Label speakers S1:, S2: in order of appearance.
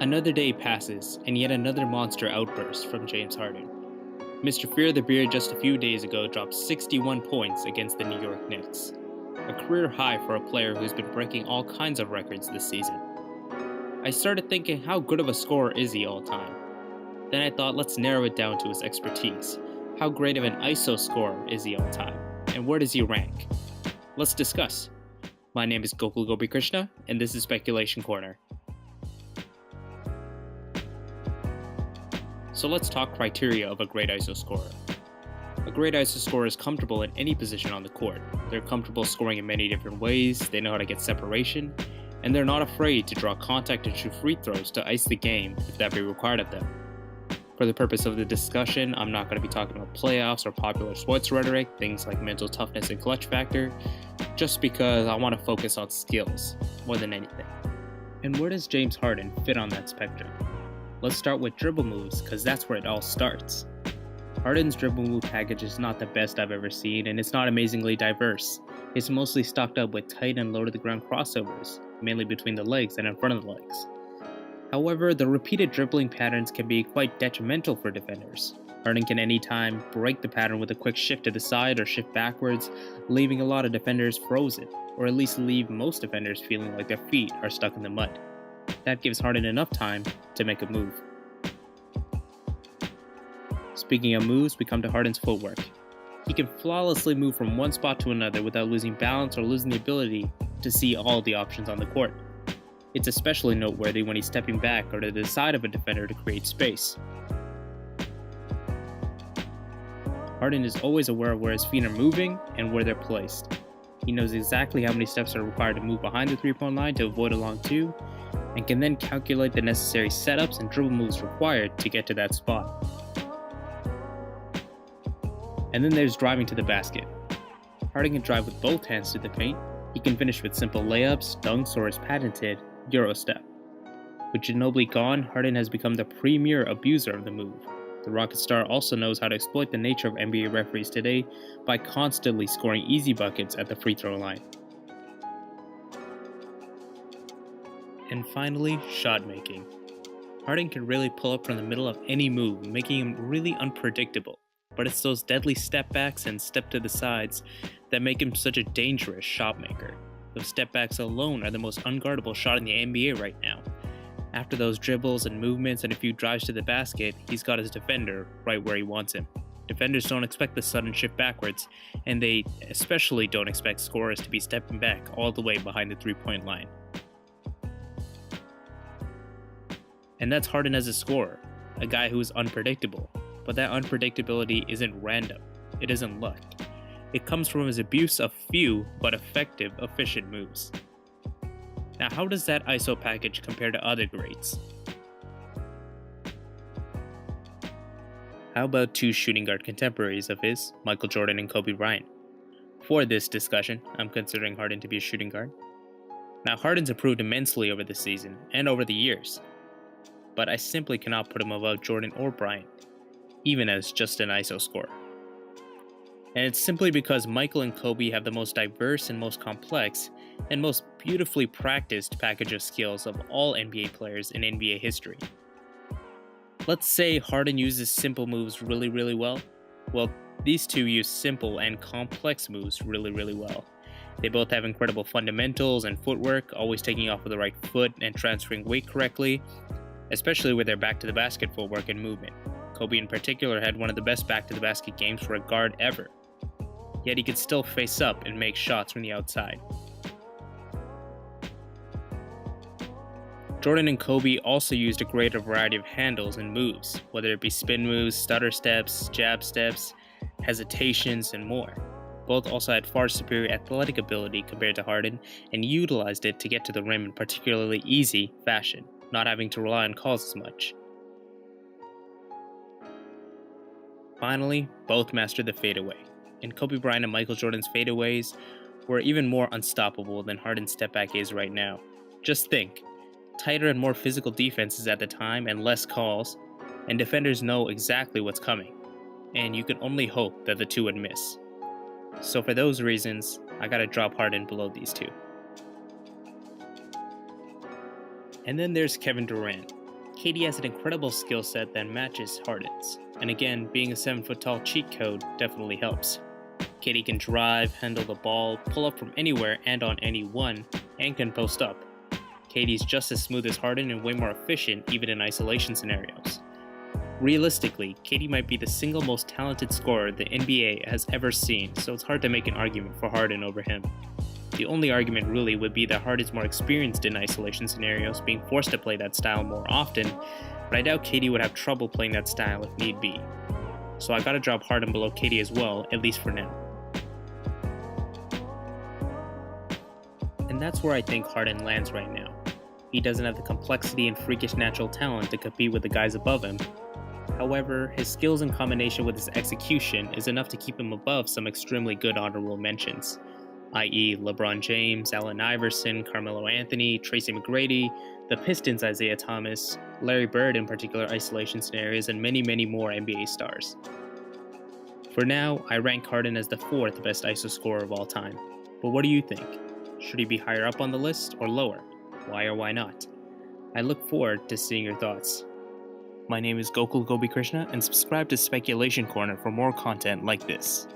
S1: Another day passes, and yet another monster outbursts from James Harden. Mr. Fear the Beard just a few days ago dropped 61 points against the New York Knicks, a career high for a player who's been breaking all kinds of records this season. I started thinking, how good of a scorer is he all time? Then I thought, let's narrow it down to his expertise. How great of an ISO scorer is he all time? And where does he rank? Let's discuss. My name is Gokul Gopi Krishna, and this is Speculation Corner. So let's talk criteria of a great ISO scorer. A great ISO scorer is comfortable in any position on the court. They're comfortable scoring in many different ways, they know how to get separation, and they're not afraid to draw contact and shoot free throws to ice the game if that be required of them. For the purpose of the discussion, I'm not going to be talking about playoffs or popular sports rhetoric, things like mental toughness and clutch factor, just because I want to focus on skills more than anything. And where does James Harden fit on that spectrum? Let's start with dribble moves, because that's where it all starts. Harden's dribble move package is not the best I've ever seen, and it's not amazingly diverse. It's mostly stocked up with tight and low-to-the-ground crossovers, mainly between the legs and in front of the legs. However, the repeated dribbling patterns can be quite detrimental for defenders. Harden can anytime break the pattern with a quick shift to the side or shift backwards, leaving a lot of defenders frozen, or at least leave most defenders feeling like their feet are stuck in the mud. That gives Harden enough time to make a move. Speaking of moves, we come to Harden's footwork. He can flawlessly move from one spot to another without losing balance or losing the ability to see all the options on the court. It's especially noteworthy when he's stepping back or to the side of a defender to create space. Harden is always aware of where his feet are moving and where they're placed. He knows exactly how many steps are required to move behind the three-point line to avoid a long two, and can then calculate the necessary setups and dribble moves required to get to that spot. And then there's driving to the basket. Harden can drive with both hands to the paint. He can finish with simple layups, dunks, or his patented Euro step. With Ginobili gone, Harden has become the premier abuser of the move. The Rocket star also knows how to exploit the nature of NBA referees today by constantly scoring easy buckets at the free throw line. And finally, shot making. Harden can really pull up from the middle of any move, making him really unpredictable. But it's those deadly step backs and step to the sides that make him such a dangerous shot maker. Those step backs alone are the most unguardable shot in the NBA right now. After those dribbles and movements and a few drives to the basket, he's got his defender right where he wants him. Defenders don't expect the sudden shift backwards, and they especially don't expect scorers to be stepping back all the way behind the three-point line. And that's Harden as a scorer, a guy who is unpredictable. But that unpredictability isn't random. It isn't luck. It comes from his abuse of few but effective, efficient moves. Now, how does that ISO package compare to other greats? How about two shooting guard contemporaries of his, Michael Jordan and Kobe Bryant? For this discussion, I'm considering Harden to be a shooting guard. Now, Harden's improved immensely over the season and over the years, but I simply cannot put him above Jordan or Bryant, even as just an ISO scorer. And it's simply because Michael and Kobe have the most diverse and most complex and most beautifully practiced package of skills of all NBA players in NBA history. Let's say Harden uses simple moves really well. Well, these two use simple and complex moves really well. They both have incredible fundamentals and footwork, always taking off with the right foot and transferring weight correctly, especially with their back to the basket footwork and movement. Kobe in particular had one of the best back-to-the-basket games for a guard ever, yet he could still face up and make shots from the outside. Jordan and Kobe also used a greater variety of handles and moves, whether it be spin moves, stutter steps, jab steps, hesitations, and more. Both also had far superior athletic ability compared to Harden and utilized it to get to the rim in particularly easy fashion, not having to rely on calls as much. Finally, both mastered the fadeaway, and Kobe Bryant and Michael Jordan's fadeaways were even more unstoppable than Harden's step-back is right now. Just think, tighter and more physical defenses at the time and less calls, and defenders know exactly what's coming, and you can only hope that the two would miss. So for those reasons, I gotta drop Harden below these two. And then there's Kevin Durant. KD has an incredible skill set that matches Harden's, and again, being a 7-foot tall cheat code definitely helps. KD can drive, handle the ball, pull up from anywhere and on anyone, and can post up. KD's just as smooth as Harden and way more efficient even in isolation scenarios. Realistically, KD might be the single most talented scorer the NBA has ever seen, so it's hard to make an argument for Harden over him. The only argument really would be that Harden's more experienced in isolation scenarios, being forced to play that style more often, but I doubt KD would have trouble playing that style if need be. So I gotta drop Harden below KD as well, at least for now. And that's where I think Harden lands right now. He doesn't have the complexity and freakish natural talent to compete with the guys above him. However, his skills in combination with his execution is enough to keep him above some extremely good honorable mentions, i.e. LeBron James, Allen Iverson, Carmelo Anthony, Tracy McGrady, the Pistons' Isaiah Thomas, Larry Bird in particular isolation scenarios, and many, many more NBA stars. For now, I rank Harden as the 4th best ISO scorer of all time. But what do you think? Should he be higher up on the list or lower? Why or why not? I look forward to seeing your thoughts. My name is Gokul Gobi Krishna, and subscribe to Speculation Corner for more content like this.